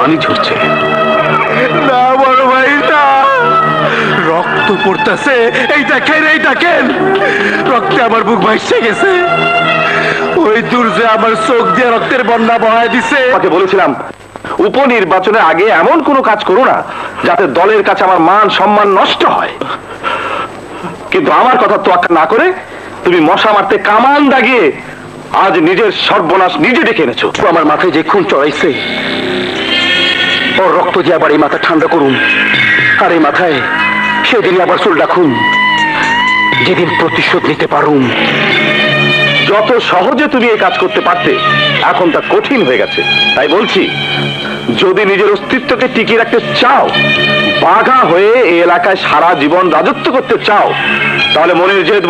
পানি ঝরছে। না বড় ভাই না, রক্ত পড়তেছে, এই দেখেন রক্তে আমার বুক ভাসছে গেছে। ওই দুর্জয় আমার চোখ দিয়ে রক্তের বন্যা বহায় দিছে। তাকে বলেছিলাম উপনির্বাচনের আগে এমন কোনো কাজ করো না যাতে দলের কাছে আমার মান সম্মান নষ্ট হয়, কিন্তু আমার কথা তোয়াক্কা না করে তুমি মশা মারতে কামান দাগিয়ে আজ নিজের সর্বনাশ নিজে ডেকে এনেছো। আমার মাথায় যে খুন চড়াইছে ওর রক্ত দিয়ে আবার এই মাথা ঠান্ডা করুন, আর এই মাথায় সেদিন আবার চুল রাখুন, যেদিন প্রতিশোধ নিতে পারুন। যত সহজে তুমি এই কাজ করতে পারতে এখন তা কঠিন হয়ে গেছে। তাই বলছি, যদি নিজের অস্তিত্বকে টিকিয়ে রাখতে চাও, বাঘা হয়ে এই এলাকায় সারা জীবন রাজত্ব করতে চাও, তাহলে মনের জেদ